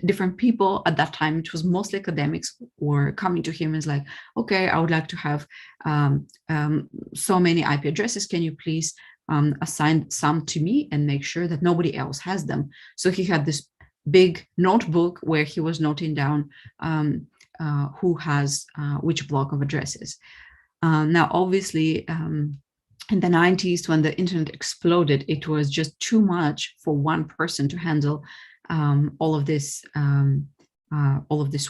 different people at that time, it was mostly academics, were coming to him and like, okay, I would like to have so many IP addresses. Can you please assign some to me and make sure that nobody else has them? So he had this big notebook where he was noting down who has which block of addresses. Now, obviously, in the 90s, when the internet exploded, it was just too much for one person to handle all of this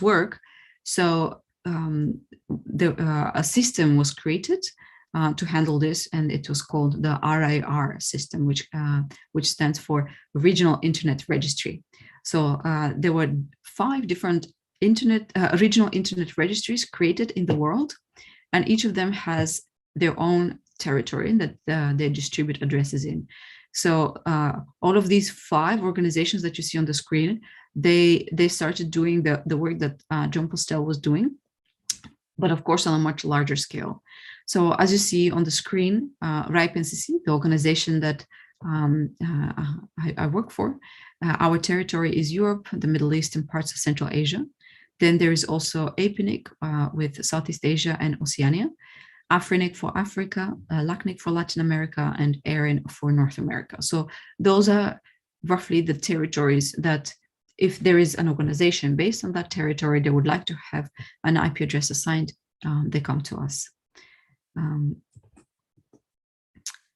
work. So a system was created to handle this, and it was called the RIR system, which stands for Regional Internet Registry. So there were 5 different regional internet registries created in the world, and each of them has their own territory that they distribute addresses in. So all of these 5 organizations that you see on the screen, they started doing the work that John Postel was doing, but of course on a much larger scale. So as you see on the screen, RIP NCC, the organization that I work for, our territory is Europe, the Middle East, and parts of Central Asia. Then there is also APNIC with Southeast Asia and Oceania, AFRINIC for Africa, LACNIC for Latin America, and ARIN for North America. So those are roughly the territories that, if there is an organization based on that territory, they would like to have an IP address assigned, they come to us.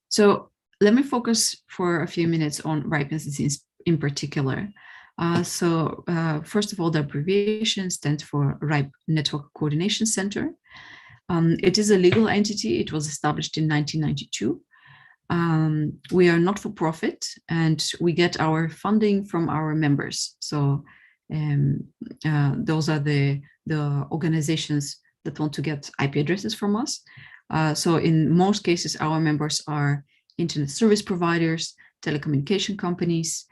So let me focus for a few minutes on RIP NCC in particular. First of all, the abbreviation stands for RIP Network Coordination Center. It is a legal entity. It was established in 1992. We are not for profit, and we get our funding from our members. So those are the organizations that want to get IP addresses from us. So in most cases, our members are internet service providers, telecommunication companies,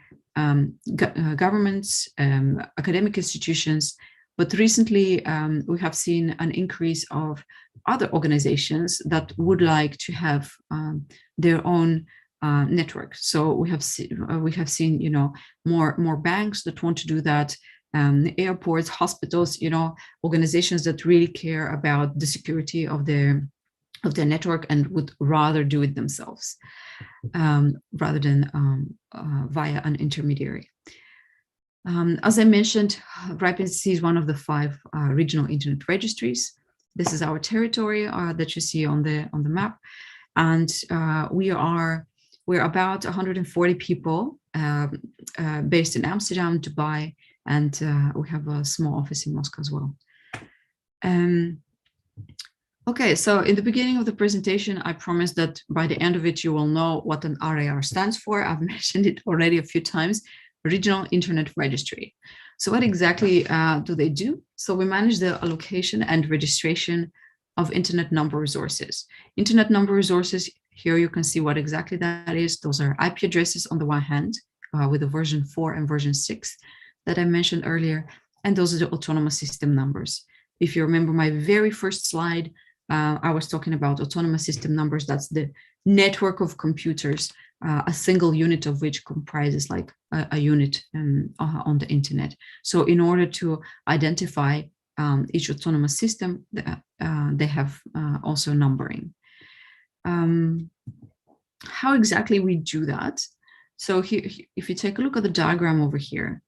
governments, academic institutions. But recently, we have seen an increase of other organizations that would like to have their own network. So we have seen, you know, more banks that want to do that, airports, hospitals, you know, organizations that really care about the security of their network and would rather do it themselves rather than via an intermediary. As I mentioned, RIP NCC is one of the 5 regional internet registries. This is our territory that you see on the map, and we're about 140 people based in Amsterdam, Dubai, and we have a small office in Moscow as well. Okay, so in the beginning of the presentation, I promised that by the end of it, you will know what an RIR stands for. I've mentioned it already a few times. Regional Internet Registry. So what exactly do they do? So we manage the allocation and registration of internet number resources. Internet number resources, here you can see what exactly that is. Those are IP addresses on the one hand, with the version 4 and version 6 that I mentioned earlier, and those are the autonomous system numbers. If you remember my very first slide, I was talking about autonomous system numbers. That's the network of computers, a single unit of which comprises like a unit on the internet. So in order to identify each autonomous system, they have also numbering. How exactly we do that? So here, if you take a look at the diagram over here,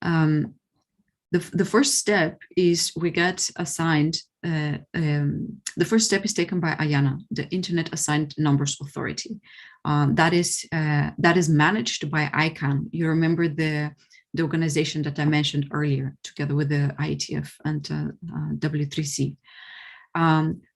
the first step is we get assigned, the first step is taken by IANA, the Internet Assigned Numbers Authority. That is managed by ICANN. You remember the organization that I mentioned earlier, together with the IETF and W3C.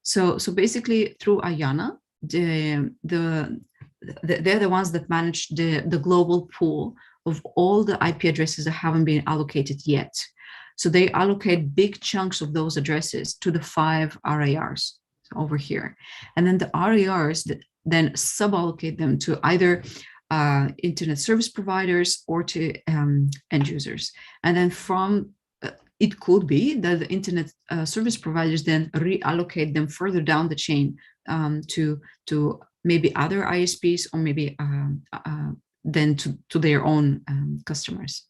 So basically through IANA, they're the ones that manage the global pool of all the IP addresses that haven't been allocated yet. So they allocate big chunks of those addresses to the 5 RIRs over here. And then the RIRs then sub-allocate them to either internet service providers or to end users. And then from, it could be that the internet service providers then reallocate them further down the chain to maybe other ISPs, or maybe then to their own customers.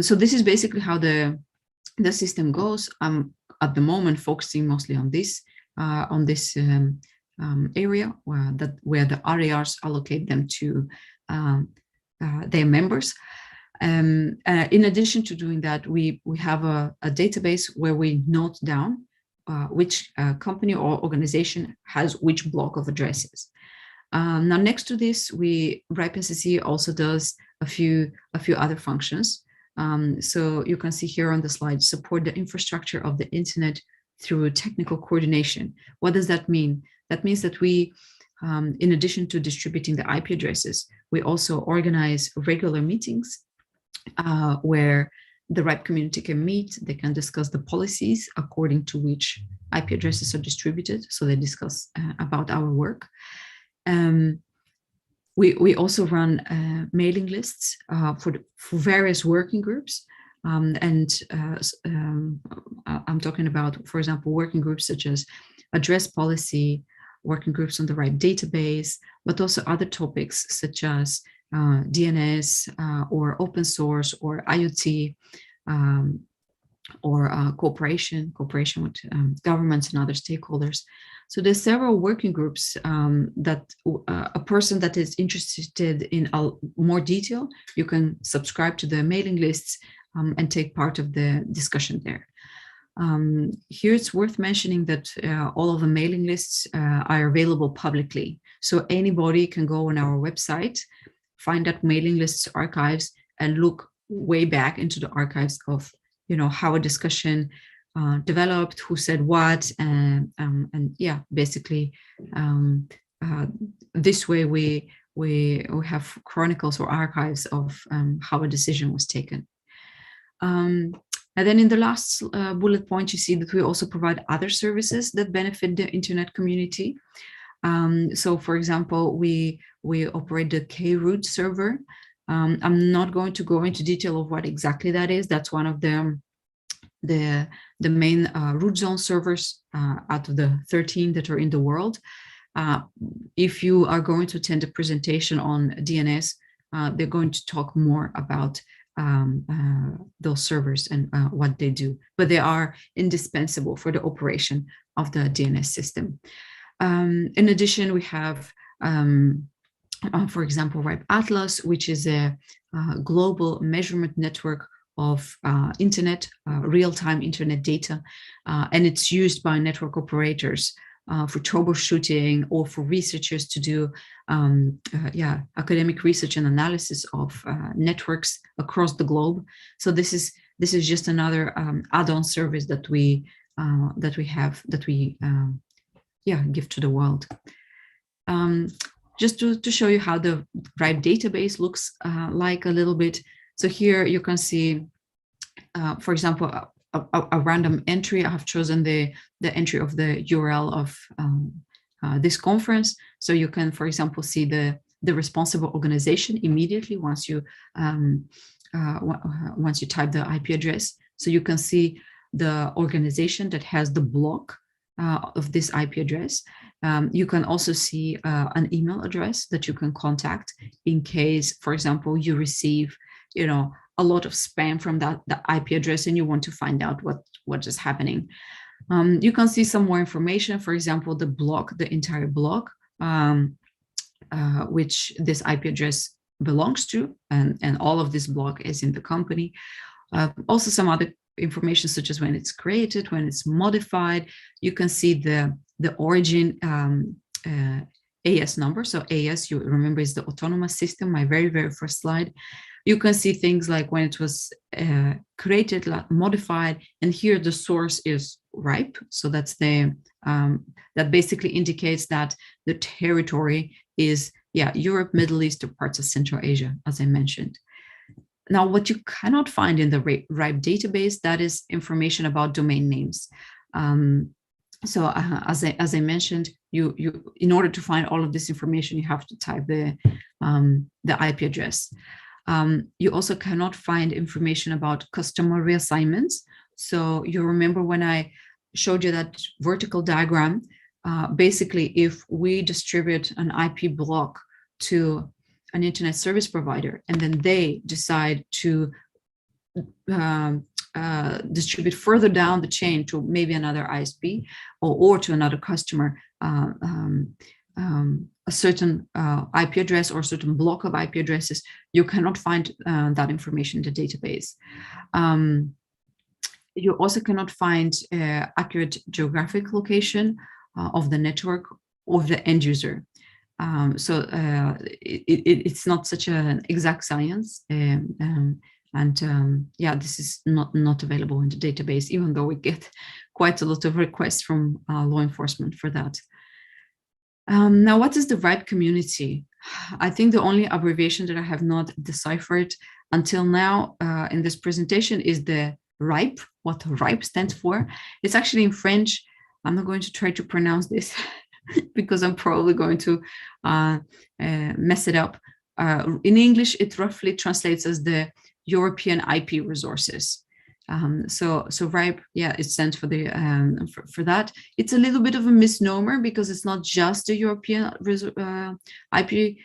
So this is basically how the system goes. I'm at the moment focusing mostly on this area where the RIRs allocate them to their members. In addition to doing that, we have a database where we note down which company or organization has which block of addresses. Now, next to this, RIP NCC also does a few other functions. So you can see here on the slide, support the infrastructure of the internet through technical coordination. What does that mean? That means that we, in addition to distributing the IP addresses, we also organize regular meetings where the RIP community can meet. They can discuss the policies according to which IP addresses are distributed. So they discuss about our work. We also run mailing lists for various working groups. I'm talking about, for example, working groups such as address policy, working groups on the RIP database, but also other topics such as DNS or open source or IoT or cooperation with governments and other stakeholders. So there's several working groups that a person that is interested in more detail, you can subscribe to the mailing lists and take part of the discussion there. Here it's worth mentioning that all of the mailing lists are available publicly. So anybody can go on our website, find that mailing lists archives and look way back into the archives of how a discussion developed, who said what, and yeah, basically this way we have chronicles or archives of how a decision was taken. And then in the last bullet point, you see that we also provide other services that benefit the internet community. So for example, we operate the KRoot server. I'm not going to go into detail of what exactly that is. That's one of the main root zone servers out of the 13 that are in the world. If you are going to attend a presentation on DNS, they're going to talk more about those servers and what they do, but they are indispensable for the operation of the DNS system. In addition, we have, for example, RIP Atlas, which is a global measurement network of internet, real-time internet data, and it's used by network operators for troubleshooting or for researchers to do academic research and analysis of networks across the globe. So this is just another add-on service that we give to the world. Just to show you how the RIP database looks like a little bit. So here you can see, for example, a random entry. I have chosen the entry of the URL of this conference. So you can, for example, see the responsible organization immediately once you type the IP address. So you can see the organization that has the block of this IP address. You can also see an email address that you can contact in case, for example, you receive a lot of spam from the IP address and you want to find out what is happening. You can see some more information, for example, the entire block, which this IP address belongs to, and all of this block is in the company. Also some other information such as when it's created, when it's modified. You can see the origin AS number. So AS, you remember, is the autonomous system, my very, very first slide. You can see things like when it was created, modified, and here the source is RIP. So that's that basically indicates that the territory is Europe, Middle East, or parts of Central Asia, as I mentioned. Now, what you cannot find in the RIP database, that is information about domain names. So as I mentioned, you in order to find all of this information, you have to type the IP address. You also cannot find information about customer reassignments. So you remember when I showed you that vertical diagram, basically if we distribute an IP block to an internet service provider and then they decide to distribute further down the chain to maybe another ISP or to another customer a certain IP address or a certain block of IP addresses, you cannot find that information in the database. You also cannot find accurate geographic location of the network of the end user. It's not such an exact science. Yeah, this is not available in the database, even though we get quite a lot of requests from law enforcement for that. Now, what is the RIPE community? I think the only abbreviation that I have not deciphered until now in this presentation is the RIPE, what RIPE stands for. It's actually in French. I'm not going to try to pronounce this because I'm probably going to mess it up. In English, it roughly translates as the European IP resources. So RIPE, yeah, it stands for the for that. It's a little bit of a misnomer because it's not just the European IP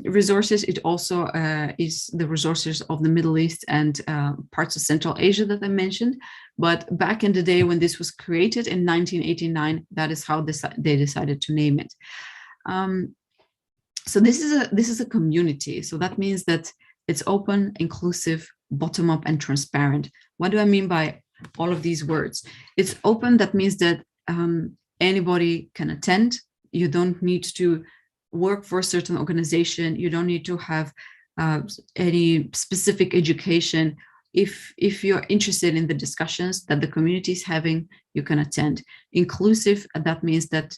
resources. It also is the resources of the Middle East and parts of Central Asia that I mentioned. But back in the day when this was created in 1989, that is how they decided to name it. So this is a community. So that means that it's open, inclusive, bottom-up, and transparent. What do I mean by all of these words? It's open, that means that anybody can attend. You don't need to work for a certain organization. You don't need to have any specific education. If you're interested in the discussions that the community is having, you can attend. Inclusive, that means that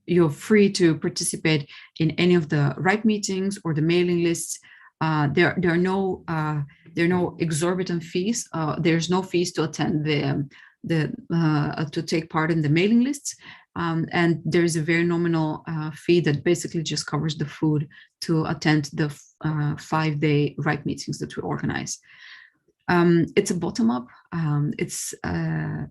you're free to participate in any of the RIPE meetings or the mailing lists. There are no exorbitant fees. There's no fees to attend to take part in the mailing lists, and there is a very nominal fee that basically just covers the food to attend the 5-day RIPE meetings that we organize. It's a bottom-up. It's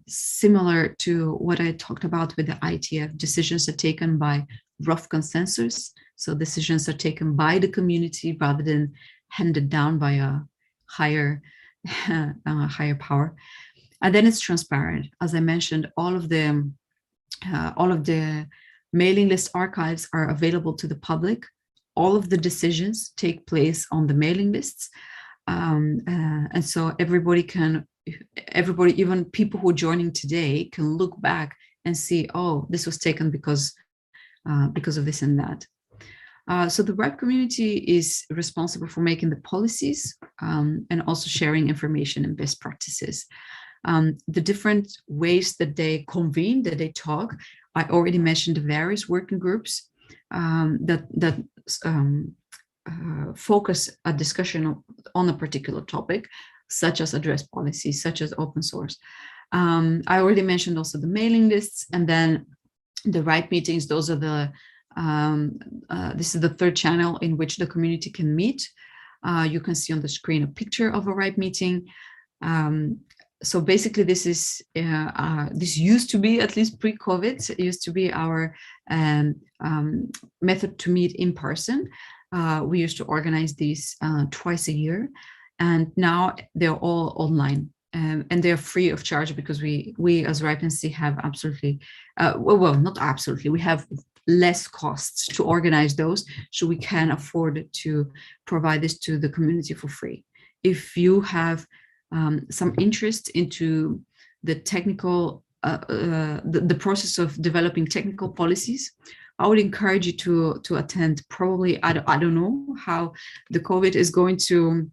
similar to what I talked about with the ITF. Decisions are taken by rough consensus. So decisions are taken by the community rather than handed down by a higher power. And then it's transparent. As I mentioned, all of the mailing list archives are available to the public. All of the decisions take place on the mailing lists. And so everybody, even people who are joining today, can look back and see, oh, this was taken because of this and that. So the RIPE community is responsible for making the policies and also sharing information and best practices. The different ways that they convene, that they talk, I already mentioned the various working groups that focus a discussion on a particular topic, such as address policy, such as open source. I already mentioned also the mailing lists, and then the RIPE meetings. Those are the this is the third channel in which the community can meet. You can see on the screen a picture of a RIPE meeting. So basically, this is this used to be, at least pre-COVID, it used to be our method to meet in person. We used to organize these twice a year, and now they're all online. And they're free of charge because we as RIPE NCC have absolutely, well, not absolutely, we have less costs to organize those, so we can afford to provide this to the community for free. If you have some interest into the technical, the process of developing technical policies, I would encourage you to attend. Probably, I don't know how the COVID is going to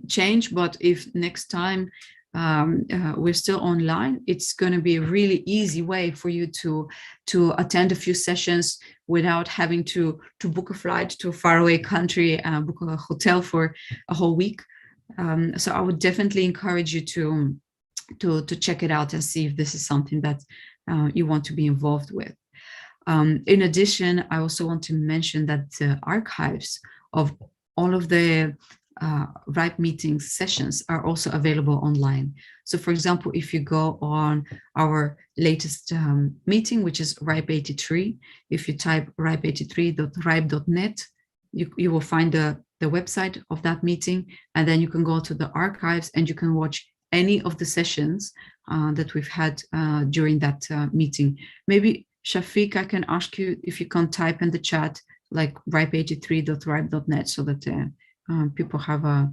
change, but if next time we're still online, it's going to be a really easy way for you to attend a few sessions without having to book a flight to a faraway country, book a hotel for a whole week. So I would definitely encourage you to check it out and see if this is something that you want to be involved with. In addition, I also want to mention that the archives of all of the RIPE meeting sessions are also available online. So for example, if you go on our latest meeting, which is RIPE 83, if you type ripe83.ripe.net, you will find the the website of that meeting, and then you can go to the archives and you can watch any of the sessions that we've had during that meeting. Maybe Shafiq, I can ask you if you can type in the chat like ripe83.ripe.net so that people have a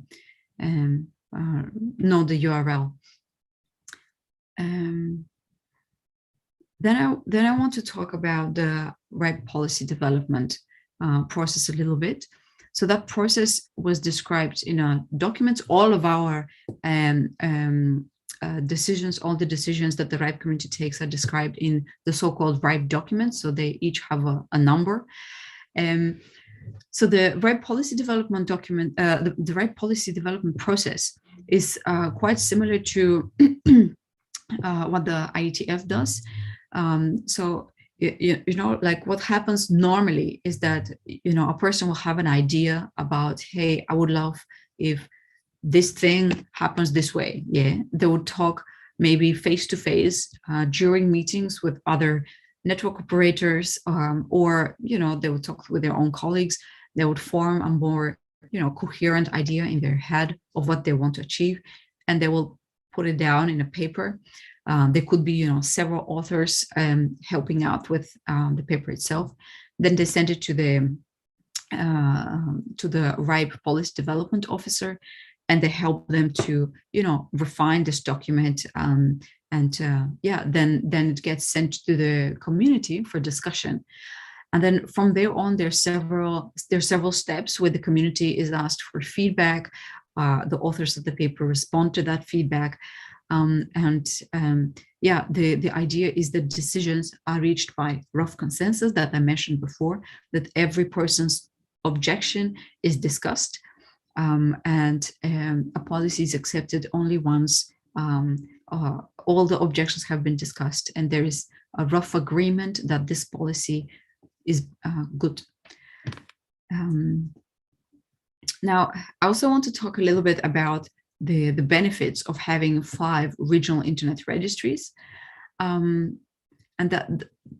know the URL. Then I want to talk about the RIPE policy development process a little bit. So that process was described in a document. All of our decisions, all the decisions that the RIPE community takes are described in the so-called RIPE documents. So they each have a number. So the RIPE policy development document, the RIPE policy development process is quite similar to what the IETF does. So, you know, like what happens normally is that, you know, a person will have an idea about, hey, I would love if this thing happens this way. Yeah, they would talk maybe face to face during meetings with other network operators, or, you know, they would talk with their own colleagues. They would form a more, you know, coherent idea in their head of what they want to achieve, and they will put it down in a paper. There could be, you know, several authors helping out with the paper itself. Then they send it to the RIPE policy development officer, and they help them to, you know, refine this document. Yeah, then it gets sent to the community for discussion. And then from there on, there's several steps where the community is asked for feedback. The authors of the paper respond to that feedback. Yeah, the idea is that decisions are reached by rough consensus that I mentioned before, that every person's objection is discussed, and a policy is accepted only once all the objections have been discussed and there is a rough agreement that this policy is good. Now, I also want to talk a little bit about the benefits of having 5 regional internet registries. And that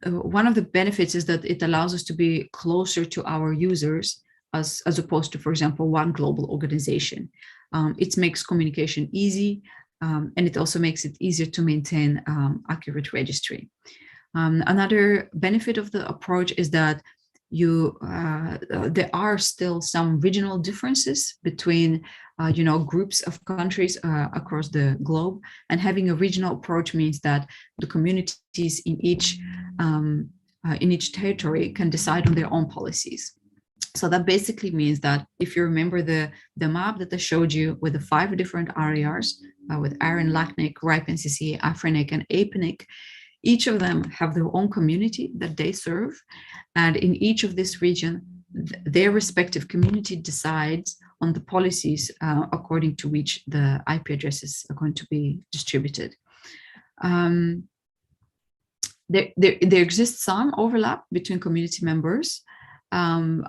one of the benefits is that it allows us to be closer to our users as opposed to, for example, one global organization. It makes communication easy, and it also makes it easier to maintain accurate registry. Another benefit of the approach is that there are still some regional differences between you know, groups of countries across the globe, and having a regional approach means that the communities in each territory can decide on their own policies. So that basically means that if you remember the map that I showed you with the 5 different RIRs, with ARIN, LACNIC, RIPE NCC, AFRINIC, and APNIC, each of them have their own community that they serve. And in each of this region, their respective community decides on the policies according to which the IP addresses are going to be distributed. There exists some overlap between community members. And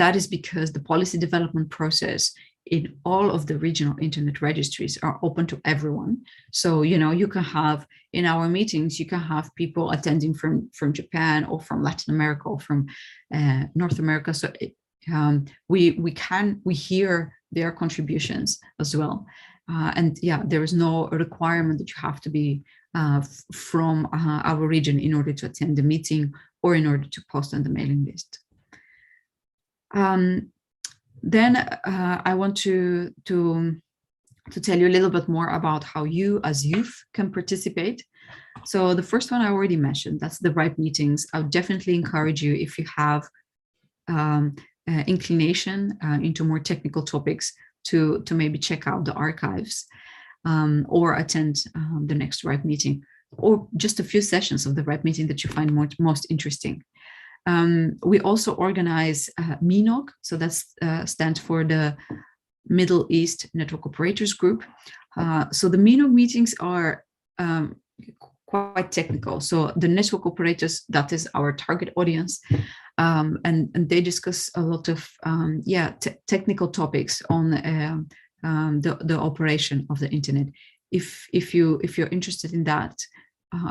that is because the policy development process in all of the regional internet registries are open to everyone. So, you know, you can have, in our meetings, you can have people attending from Japan or from Latin America or from North America. So we hear their contributions as well. And yeah, there is no requirement that you have to be from our region in order to attend the meeting or in order to post on the mailing list. Then I want to tell you a little bit more about how you as youth can participate. So the first one I already mentioned, that's the RIPE meetings. I would definitely encourage you, if you have inclination into more technical topics, to maybe check out the archives or attend the next RIPE meeting, or just a few sessions of the RIPE meeting that you find most interesting. We also organize MINOG, so that stands for the Middle East Network Operators Group. So the MINOG meetings are quite technical. So the network operators, that is our target audience, and they discuss a lot of technical topics on the operation of the internet. If you're interested in that,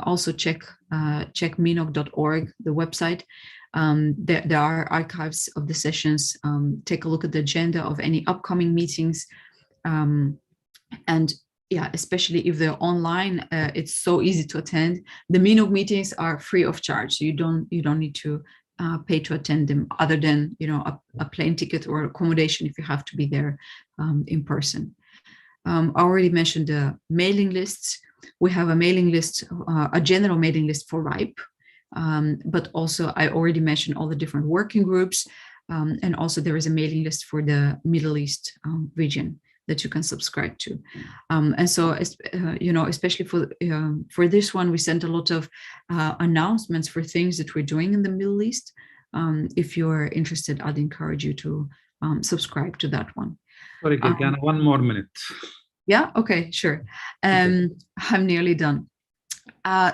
also check minog.org, the website. There are archives of the sessions. Take a look at the agenda of any upcoming meetings. And yeah, especially if they're online, it's so easy to attend. The Minoog meetings are free of charge, so you don't need to pay to attend them, other than a plane ticket or accommodation if you have to be there in person. I already mentioned the mailing lists. We have a mailing list, a general mailing list for RIPE, but also I already mentioned all the different working groups, and also there is a mailing list for the Middle East region that you can subscribe to. And so, especially for this one, we sent a lot of announcements for things that we're doing in the Middle East. If you're interested, I'd encourage you to subscribe to that one. Sorry, Gergana, one more minute. Yeah, okay, sure. I'm nearly done.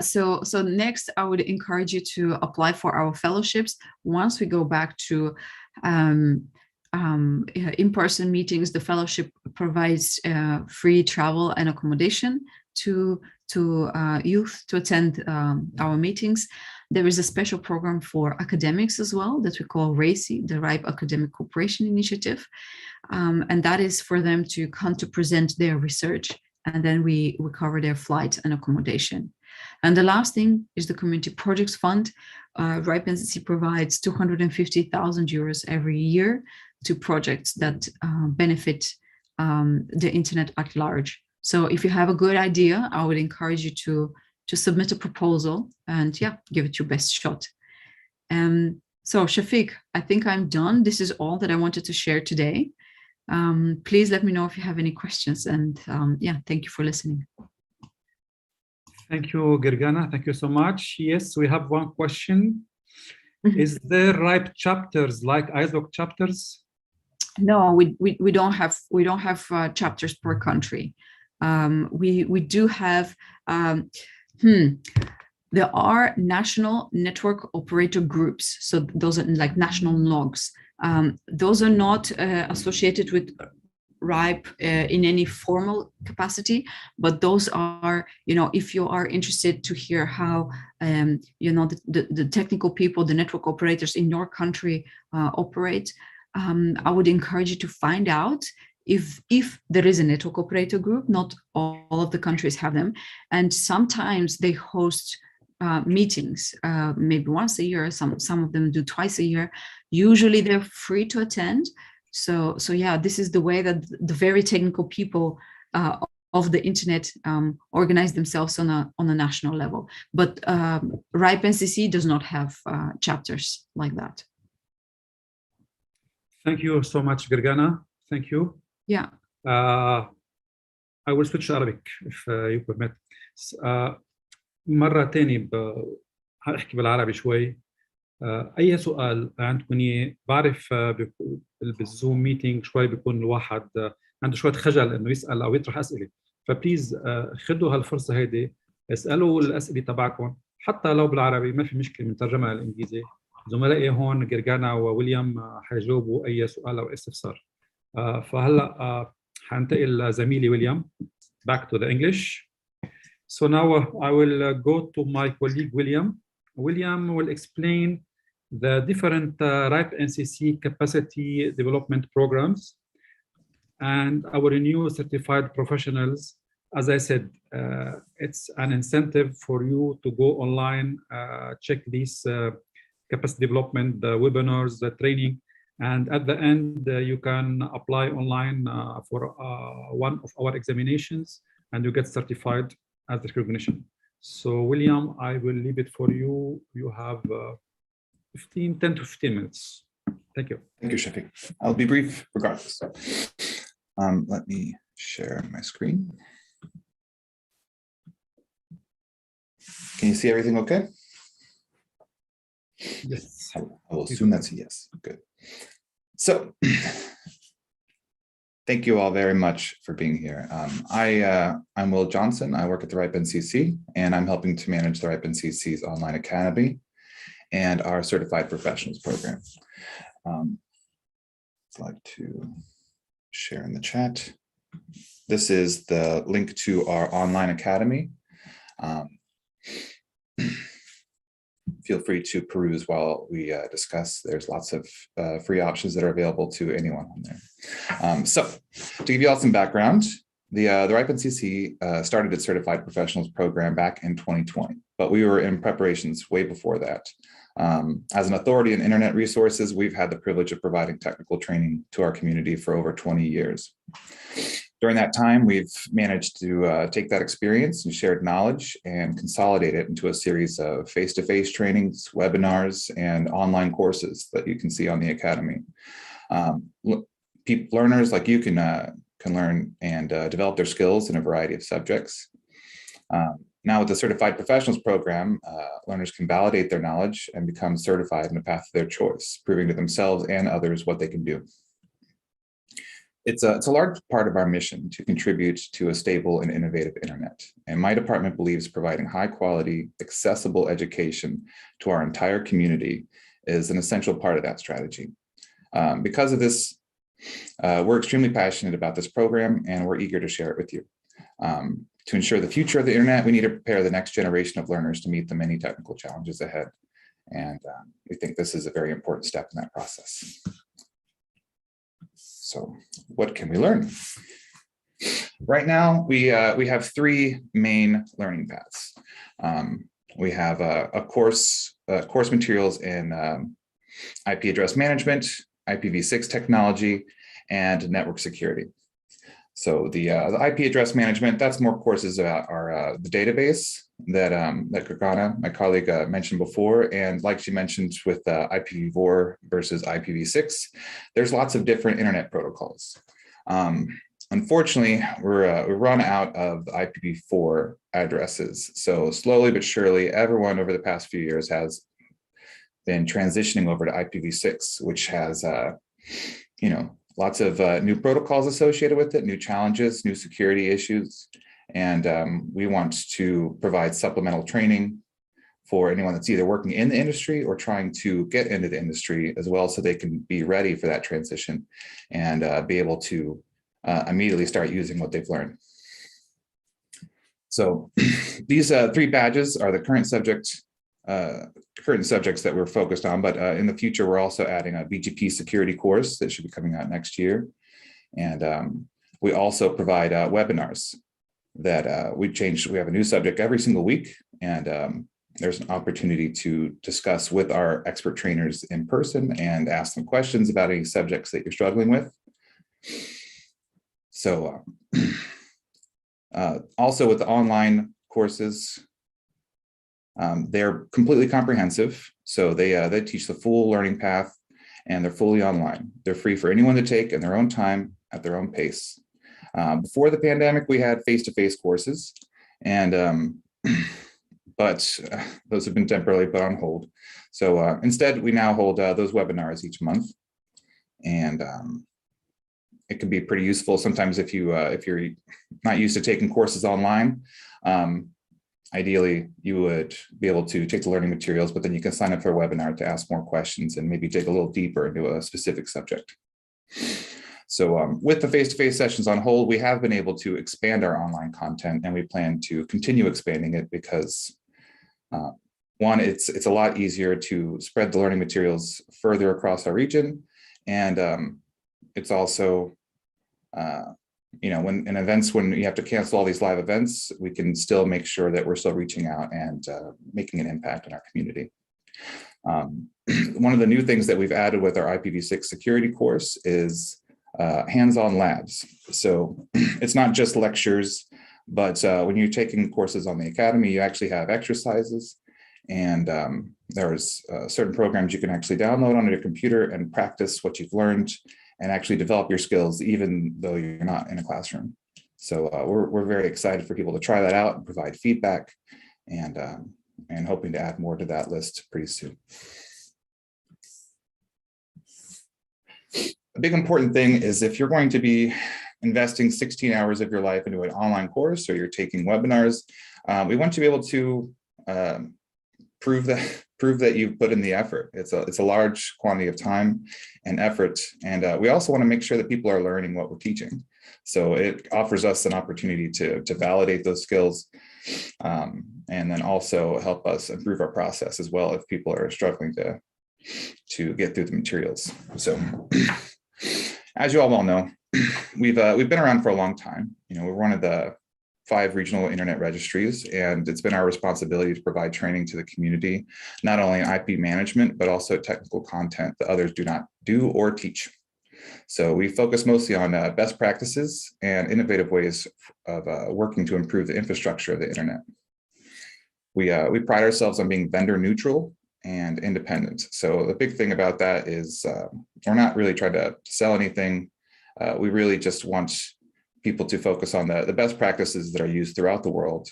So next, I would encourage you to apply for our fellowships. Once we go back to in-person meetings, the fellowship provides free travel and accommodation to youth to attend our meetings. There is a special program for academics as well that we call RACI, the RIPE Academic Cooperation Initiative. And that is for them to come to present their research, and then we cover their flight and accommodation. And the last thing is the Community Projects Fund. RIPE NCC provides 250,000 euros every year to projects that benefit the internet at large. So if you have a good idea, I would encourage you to submit a proposal and give it your best shot. So Shafiq, I think I'm done. This is all that I wanted to share today. Please let me know if you have any questions, and thank you for listening. Thank you, Gergana. Thank you so much. Yes, we have one question. Is there RIPE chapters like ISOC chapters? No, we don't have chapters per country. We do have. There are national network operator groups. So those are like national NOGs. Those are not associated with RIPE in any formal capacity, but those are, if you are interested to hear how, the technical people, the network operators in your country operate, I would encourage you to find out if there is a network operator group. Not all of the countries have them. And sometimes they host meetings, maybe once a year. Some of them do twice a year. Usually they're free to attend. So yeah, this is the way that the very technical people of the internet organize themselves on a national level. But RIPE NCC does not have chapters like that. Thank you so much, Gergana. Thank you. Yeah. I will switch to Arabic if you permit. مرة تاني هحكي بالعربي شوي. أي سؤال عندكم؟ بعرف بالزوم ميتينج شوي بيكون الواحد عنده شوية خجل إنه يسأل أو يطرح أسئلة. فبليز خدوا هالفرصة هيدي، اسألوا الأسئلة تبعكم حتى لو بالعربي، ما في مشكلة، بنترجمها للإنجليزي. زملائي هون جرجانا وويليام حيجاوبوا أي سؤال أو استفسار. فهلا حنتقل لزميلي ويليام. Back to the English. So now I will go to my colleague William. William will explain the different RIPE NCC capacity development programs and our new certified professionals. As I said, it's an incentive for you to go online, check these capacity development, the webinars, the training, and at the end, you can apply online for one of our examinations, and you get certified as the recognition. So William, I will leave it for you. You have 10 to 15 minutes. Thank you. Thank you, Shafiq. I'll be brief regardless. Let me share my screen. Can you see everything okay? Yes. I will assume that's a yes. Good. So thank you all very much for being here. I'm Will Johnson. I work at the RIPE NCC, and I'm helping to manage the RIPE NCC's online academy and our certified professionals program. I'd like to share in the chat. This is the link to our online academy. feel free to peruse while we discuss. There's lots of free options that are available to anyone on there. So to give you all some background, the RIP NCC started its Certified Professionals program back in 2020, but we were in preparations way before that. As an authority in internet resources, we've had the privilege of providing technical training to our community for over 20 years. During that time, we've managed to take that experience and shared knowledge and consolidate it into a series of face-to-face trainings, webinars, and online courses that you can see on the Academy. Learners like you can learn and develop their skills in a variety of subjects. Now with the Certified Professionals program, learners can validate their knowledge and become certified in a path of their choice, proving to themselves and others what they can do. It's a large part of our mission to contribute to a stable and innovative internet. And my department believes providing high quality, accessible education to our entire community is an essential part of that strategy. Because of this, we're extremely passionate about this program and we're eager to share it with you. To ensure the future of the internet, we need to prepare the next generation of learners to meet the many technical challenges ahead. And we think this is a very important step in that process. So what can we learn? Right now, we have three main learning paths. We have course materials in IP address management, IPv6 technology, and network security. So the IP address management, that's more courses about the database that Kirkana, my colleague, mentioned before. And like she mentioned with IPv4 versus IPv6, there's lots of different internet protocols. Unfortunately, we're run out of IPv4 addresses. So slowly but surely, everyone over the past few years has been transitioning over to IPv6, which has, lots of new protocols associated with it, new challenges, new security issues. And we want to provide supplemental training for anyone that's either working in the industry or trying to get into the industry as well, so they can be ready for that transition and be able to immediately start using what they've learned. So these three badges are the current subjects that we're focused on, but in the future, we're also adding a BGP security course that should be coming out next year. And we also provide webinars that we have a new subject every single week. And there's an opportunity to discuss with our expert trainers in person and ask them questions about any subjects that you're struggling with. So also with the online courses, they're completely comprehensive. So they teach the full learning path and they're fully online. They're free for anyone to take in their own time at their own pace. Before the pandemic, we had face-to-face courses, and but those have been temporarily put on hold. So instead, we now hold those webinars each month, and it can be pretty useful sometimes if you're not used to taking courses online. Ideally, you would be able to take the learning materials, but then you can sign up for a webinar to ask more questions and maybe dig a little deeper into a specific subject. So with the face-to-face sessions on hold, we have been able to expand our online content, and we plan to continue expanding it because one, it's a lot easier to spread the learning materials further across our region. And it's also, when you have to cancel all these live events, we can still make sure that we're still reaching out and making an impact in our community. One of the new things that we've added with our IPv6 security course is hands-on labs. So it's not just lectures, but when you're taking courses on the Academy, you actually have exercises, and there's certain programs you can actually download on your computer and practice what you've learned and actually develop your skills, even though you're not in a classroom. So we're very excited for people to try that out and provide feedback, and hoping to add more to that list pretty soon. A big important thing is if you're going to be investing 16 hours of your life into an online course, or you're taking webinars, we want to be able to prove that you've put in the effort. It's a large quantity of time and effort, and we also want to make sure that people are learning what we're teaching. So it offers us an opportunity to validate those skills and then also help us improve our process as well if people are struggling to get through the materials. So as you all well know, we've been around for a long time. We're one of the 5 regional internet registries, and it's been our responsibility to provide training to the community, not only in IP management, but also technical content that others do not do or teach. So we focus mostly on best practices and innovative ways of working to improve the infrastructure of the internet. We pride ourselves on being vendor neutral and independent. So the big thing about that is we're not really trying to sell anything. We really just want people to focus on the best practices that are used throughout the world.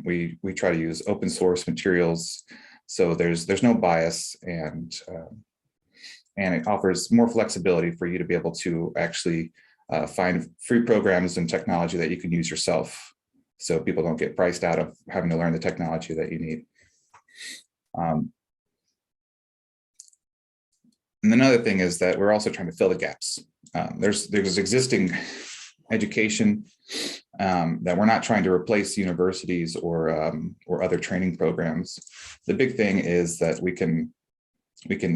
We try to use open source materials, so there's no bias, and it offers more flexibility for you to be able to actually find free programs and technology that you can use yourself, so people don't get priced out of having to learn the technology that you need. And another thing is that we're also trying to fill the gaps. There's existing education that we're not trying to replace universities or other training programs. The big thing is that we can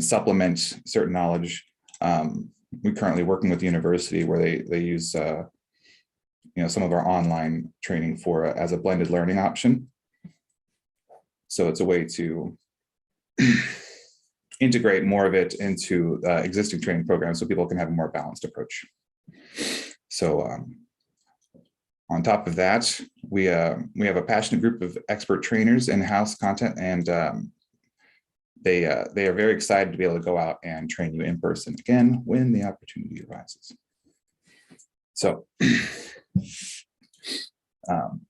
supplement certain knowledge. We're currently working with the university where they use some of our online training for as a blended learning option. So it's a way to integrate more of it into existing training programs so people can have a more balanced approach. So on top of that, we have a passionate group of expert trainers in-house content, and they are very excited to be able to go out and train you in person again when the opportunity arises. So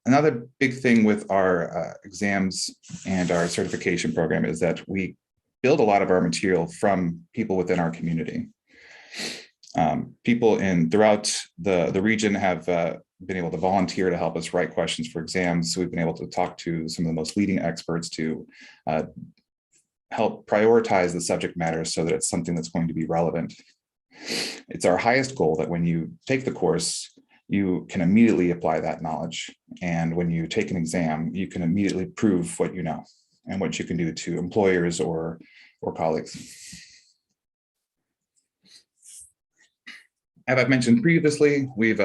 another big thing with our exams and our certification program is that we build a lot of our material from people within our community. People throughout the region have been able to volunteer to help us write questions for exams. So we've been able to talk to some of the most leading experts to help prioritize the subject matter so that it's something that's going to be relevant. It's our highest goal that when you take the course, you can immediately apply that knowledge. And when you take an exam, you can immediately prove what you know and what you can do to employers or colleagues. As I've mentioned previously, we've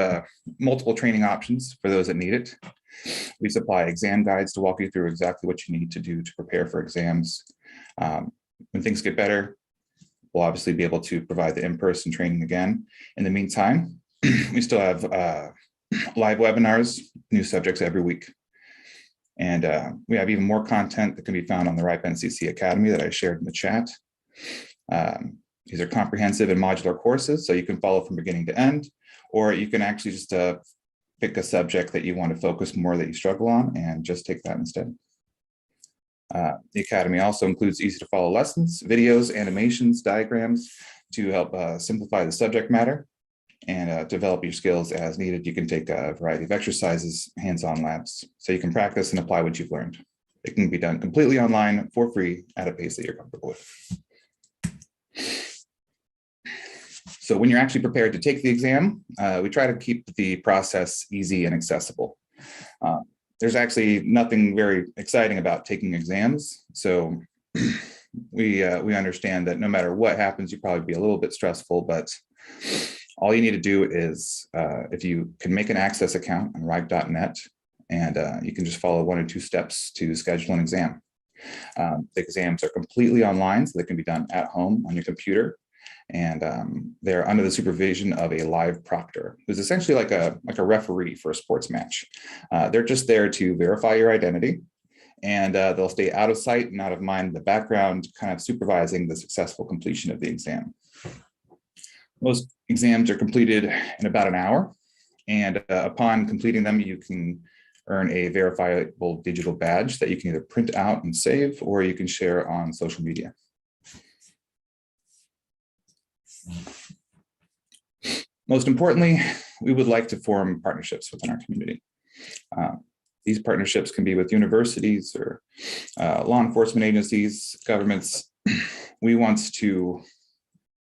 multiple training options for those that need it. We supply exam guides to walk you through exactly what you need to do to prepare for exams. When things get better, we'll obviously be able to provide the in-person training again. In the meantime, we still have live webinars, new subjects every week. And we have even more content that can be found on the RIP NCC Academy that I shared in the chat. These are comprehensive and modular courses, so you can follow from beginning to end, or you can actually just pick a subject that you want to focus more that you struggle on and just take that instead. The Academy also includes easy to follow lessons, videos, animations, diagrams to help simplify the subject matter and develop your skills as needed. You can take a variety of exercises, hands-on labs, so you can practice and apply what you've learned. It can be done completely online for free at a pace that you're comfortable with. So when you're actually prepared to take the exam, we try to keep the process easy and accessible. There's actually nothing very exciting about taking exams. So we understand that no matter what happens, you'll probably be a little bit stressful, but all you need to do is if you can make an access account on RIP.net, and you can just follow 1 or 2 steps to schedule an exam. The exams are completely online, so they can be done at home on your computer. And they're under the supervision of a live proctor, who's essentially like a referee for a sports match. They're just there to verify your identity, and they'll stay out of sight and out of mind in the background, kind of supervising the successful completion of the exam. Most exams are completed in about an hour, and upon completing them, you can earn a verifiable digital badge that you can either print out and save, or you can share on social media. Most importantly, we would like to form partnerships within our community. These partnerships can be with universities or law enforcement agencies, governments. We want to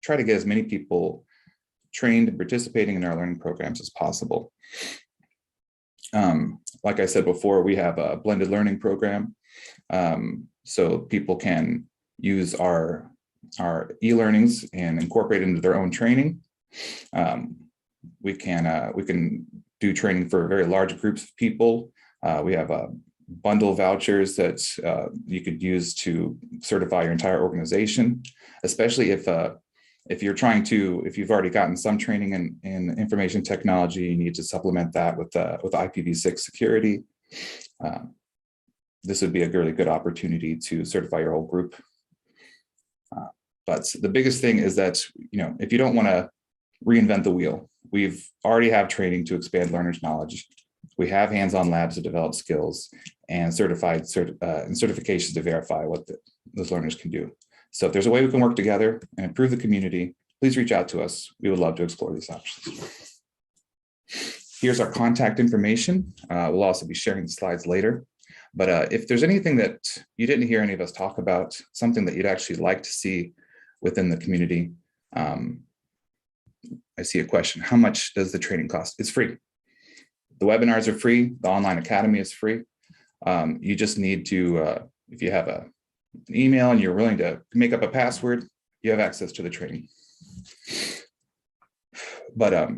try to get as many people trained and participating in our learning programs as possible. Like I said before, we have a blended learning program. So people can use our e-learnings and incorporate into their own training. We can do training for very large groups of people. We have bundle vouchers that you could use to certify your entire organization, especially if you've already gotten some training in information technology, you need to supplement that with IPv6 security. This would be a really good opportunity to certify your whole group. But the biggest thing is that, if you don't want to reinvent the wheel, we've already have training to expand learners' knowledge. We have hands-on labs to develop skills and certifications to verify what those learners can do. So if there's a way we can work together and improve the community, please reach out to us. We would love to explore these options. Here's our contact information. We'll also be sharing the slides later. But if there's anything that you didn't hear any of us talk about, something that you'd actually like to see within the community, I see a question. How much does the training cost? It's free. The webinars are free. The online academy is free. You just need to, if you have an email and you're willing to make up a password, you have access to the training. But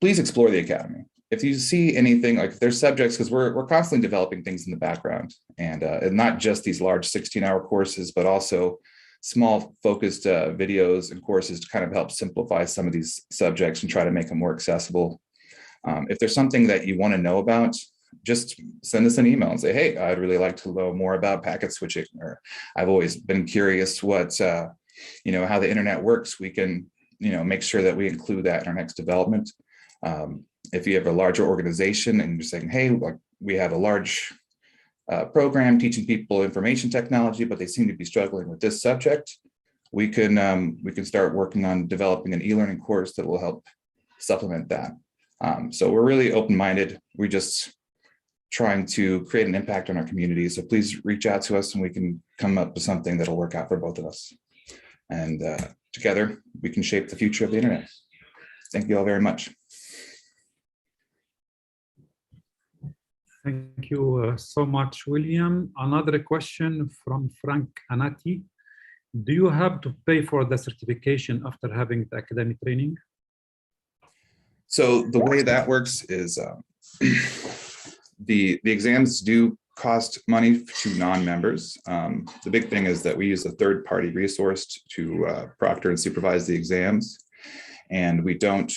please explore the academy. If you see anything, like if there's subjects, because we're constantly developing things in the background, and not just these large 16-hour courses, but also small focused videos and courses to kind of help simplify some of these subjects and try to make them more accessible. If there's something that you want to know about, just send us an email and say, hey, I'd really like to know more about packet switching, or I've always been curious what, how the internet works. We can, make sure that we include that in our next development. If you have a larger organization and you're saying, hey, we have a large program teaching people information technology, but they seem to be struggling with this subject, we can start working on developing an e-learning course that will help supplement that. So we're really open-minded. We're just trying to create an impact on our community. So please reach out to us and we can come up with something that'll work out for both of us. And together we can shape the future of the internet. Thank you all very much. Thank you so much, William. Another question from Frank Anati. Do you have to pay for the certification after having the academic training? So the way that works is the exams do cost money to non-members. The big thing is that we use a third-party resource to proctor and supervise the exams, and we don't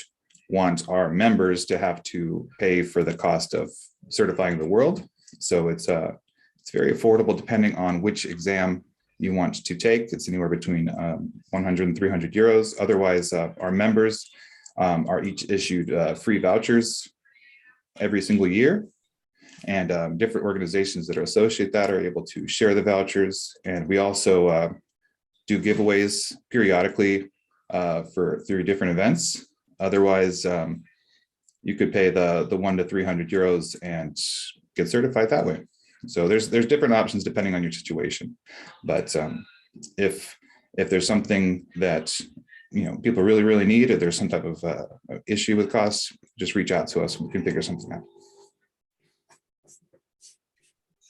want our members to have to pay for the cost of certifying the world. So it's very affordable depending on which exam you want to take. It's anywhere between 100 and 300 euros. Otherwise, our members are each issued free vouchers every single year. And different organizations that are associated that are able to share the vouchers. And we also do giveaways periodically through different events. Otherwise, you could pay the 100 to 300 euros and get certified that way. So there's different options depending on your situation. But if there's something that people really need, or there's some type of issue with costs, just reach out to us and we can figure something out.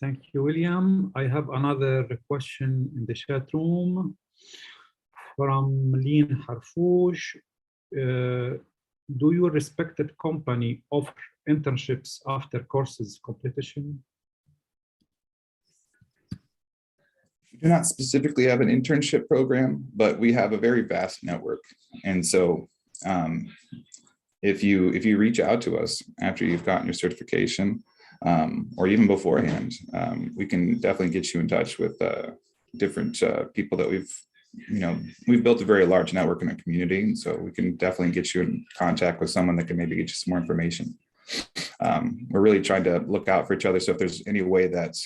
Thank you, William. I have another question in the chat room from Lean Harfouch. Do your respected company offer internships after courses completion? We do not specifically have an internship program, but we have a very vast network. And so if you reach out to us after you've gotten your certification, or even beforehand, we can definitely get you in touch with different people that we've built a very large network in our community. And so we can definitely get you in contact with someone that can maybe get you some more information. We're really trying to look out for each other. So if there's any way that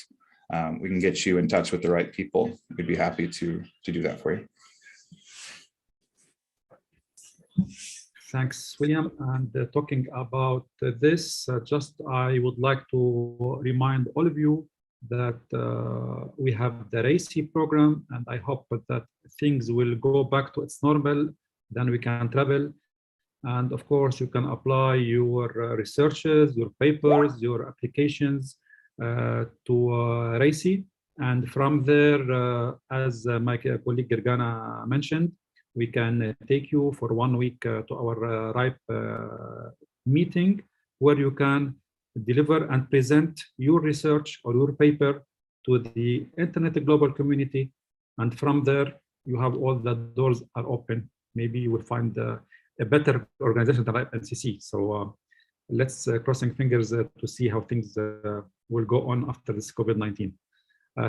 we can get you in touch with the right people, we'd be happy to do that for you. Thanks, William. And talking about this, I would like to remind all of you that we have the RIC program, and I hope that things will go back to its normal. Then we can travel And of course, you can apply your researches, your papers, your applications to RIC. And from there, as my colleague Gergana mentioned, we can take you for 1 week to our RIPE meeting, where you can deliver and present your research or your paper to the Internet global community. And from there, you have all the doors are open. Maybe you will find a better organization than NCC. So let's crossing fingers to see how things will go on after this COVID-19.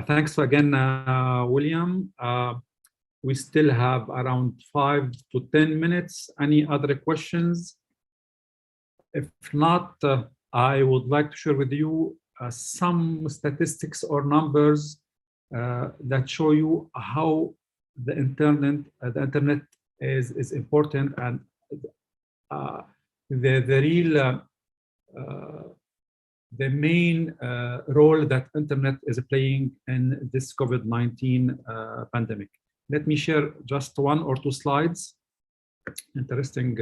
Thanks again, William. We still have around 5 to 10 minutes. Any other questions? If not, I would like to share with you some statistics or numbers that show you how the internet is important, and the main role that internet is playing in this COVID-19 pandemic. Let me share just 1 or 2 slides. Interesting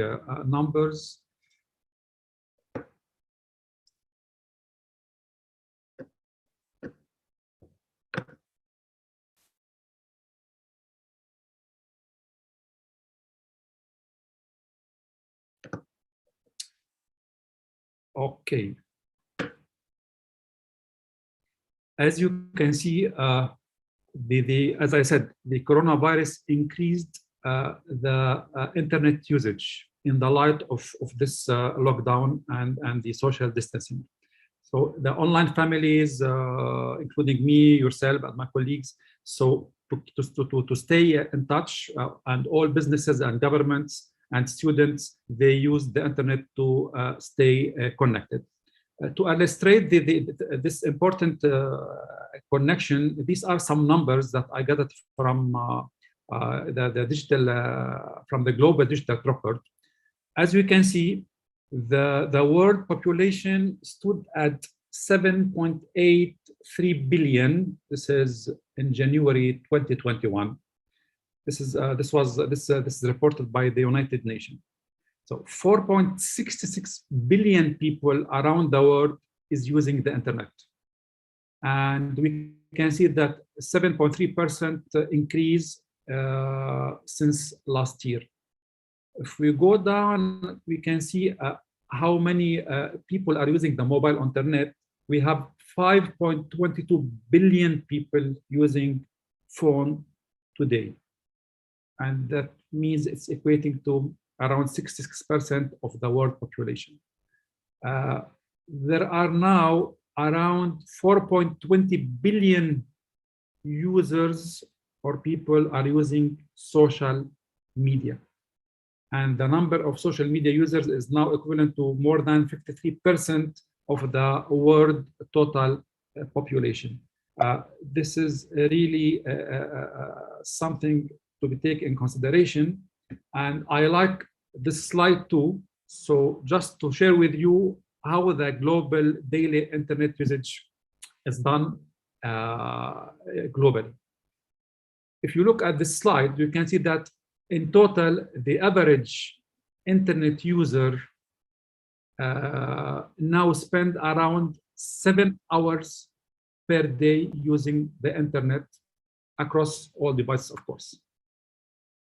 numbers. Okay. As you can see, as I said, the coronavirus increased the internet usage in the light of this lockdown and the social distancing. So the online families, including me, yourself, and my colleagues, so to stay in touch, and all businesses and governments and students, they use the internet to stay connected. To illustrate this important connection, these are some numbers that I gathered from the digital, from the global digital record. As you can see, the world population stood at 7.83 billion. This is in January 2021. This is reported by the United Nations. So 4.66 billion people around the world is using the internet. And we can see that 7.3% increase since last year. If we go down, we can see how many people are using the mobile internet. We have 5.22 billion people using phone today. And that means it's equating to around 66% of the world population. There are now around 4.20 billion users or people are using social media. And the number of social media users is now equivalent to more than 53% of the world total population. This is really something to be taken in consideration. And I like this slide too. So just to share with you how the global daily internet usage is done globally. If you look at this slide, you can see that in total, the average internet user now spend around 7 hours per day using the internet across all devices, of course.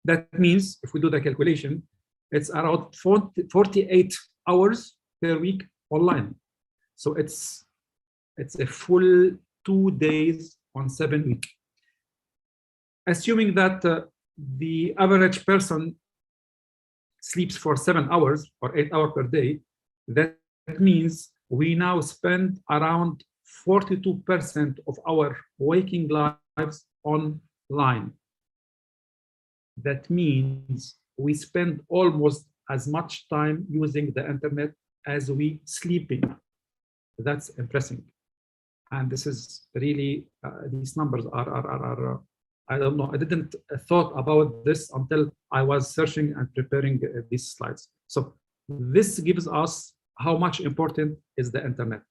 That means if we do the calculation, it's around 48 hours per week online. So it's a full 2 days on 7 weeks. Assuming that the average person sleeps for 7 hours or 8 hours per day, that means we now spend around 42% of our waking lives online. That means we spend almost as much time using the internet as we sleeping. That's impressive. And this is really, these numbers are I don't know, I didn't thought about this until I was searching and preparing these slides. So this gives us how much important is the internet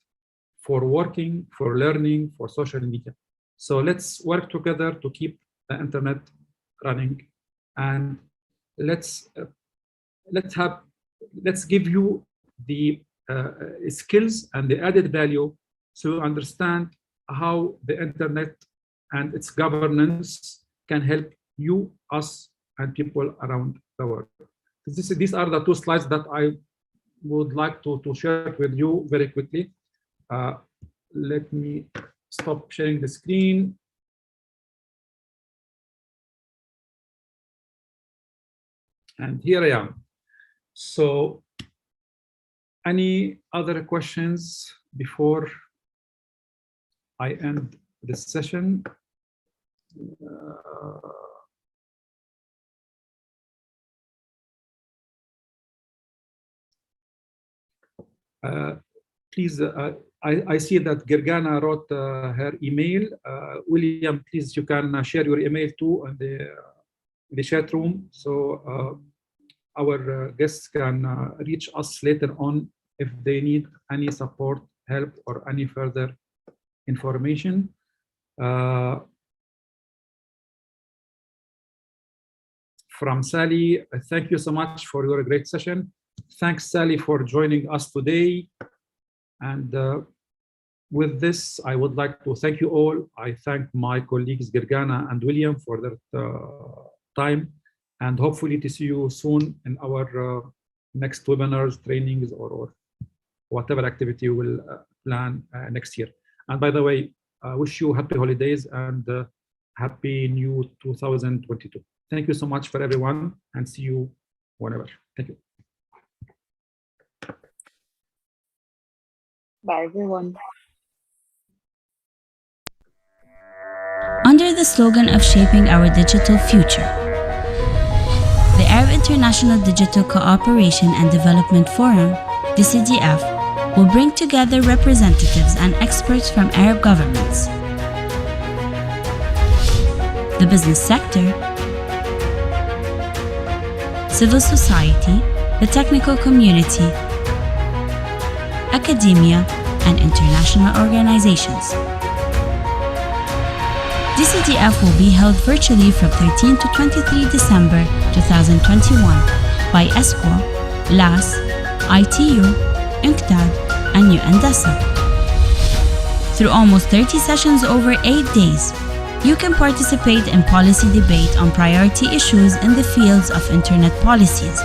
for working, for learning, for social media. So let's work together to keep the internet running, and let's have let's give you the skills and the added value so you understand how the internet and its governance can help you, us, and people around the world. These are the two slides that I would like to share with you very quickly. Let me stop sharing the screen. And here I am. So any other questions before I end this session? Please, I see that Gergana wrote her email. William, please, you can share your email too in the chat room, so our guests can reach us later on if they need any support, help, or any further information. From Sally, thank you so much for your great session. Thanks, Sally, for joining us today. And with this, I would like to thank you all. I thank my colleagues Gergana and William for their time, and hopefully to see you soon in our next webinars, trainings, or whatever activity we will plan next year. And by the way, I wish you happy holidays and happy new 2022. Thank you so much for everyone, and see you whenever. Thank you. Bye, everyone. Under the slogan of shaping our digital future, the Arab International Digital Cooperation and Development Forum, the CDF, will bring together representatives and experts from Arab governments, the business sector, civil society, the technical community, academia, and international organizations. DCDF will be held virtually from 13 to 23 December 2021 by ESCO, LAS, ITU, UNCTAD, and UNDESA. Through almost 30 sessions over 8 days, you can participate in policy debate on priority issues in the fields of internet policies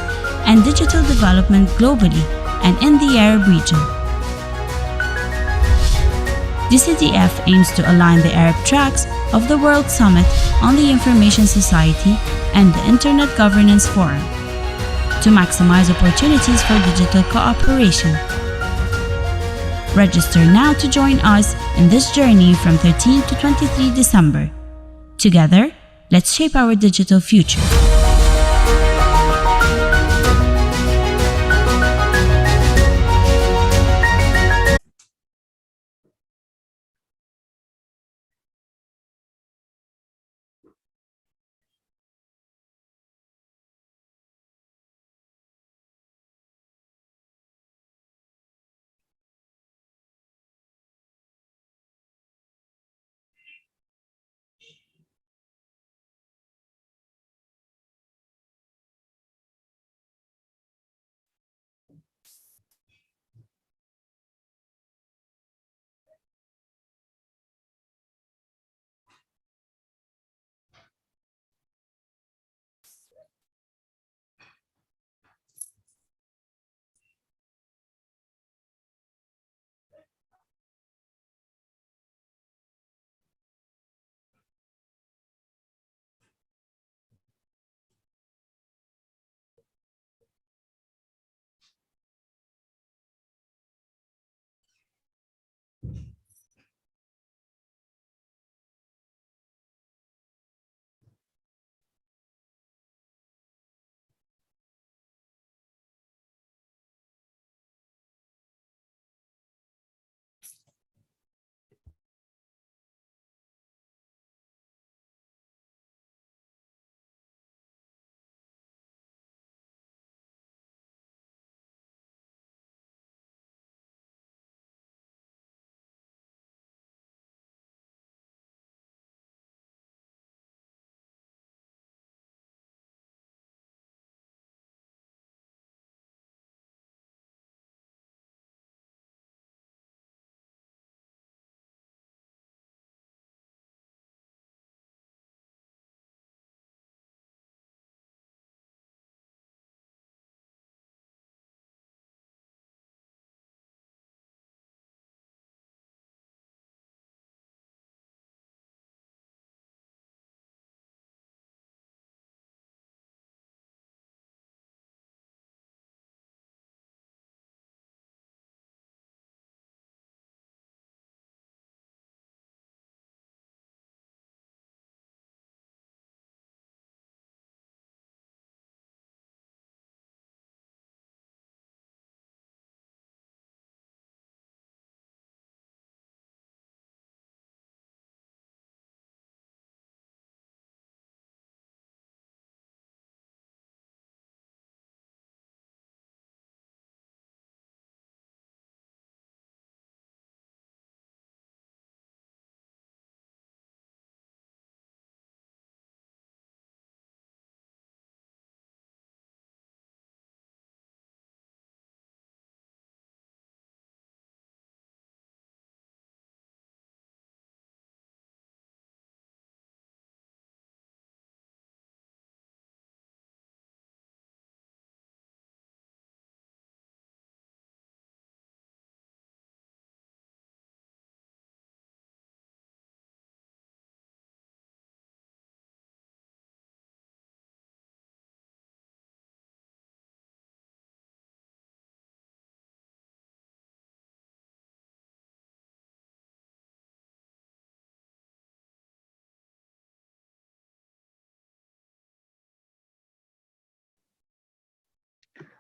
and digital development globally and in the Arab region. DCDF aims to align the Arab tracks of the World Summit on the Information Society and the Internet Governance Forum to maximize opportunities for digital cooperation. Register now to join us in this journey from 13 to 23 December. Together, let's shape our digital future.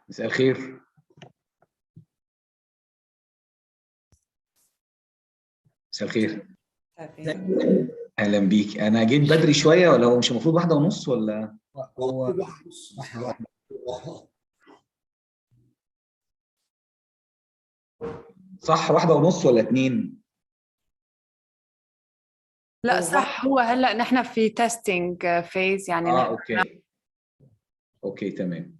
مساء الخير. مساء الخير. اهلا بيك. انا جيت بدري شويه ولا هو مش المفروض 1:30 ولا؟ هو صح 1:30 ولا 2؟ لا صح، هو هلا نحن في تيستينج فيز يعني اوكي تمام.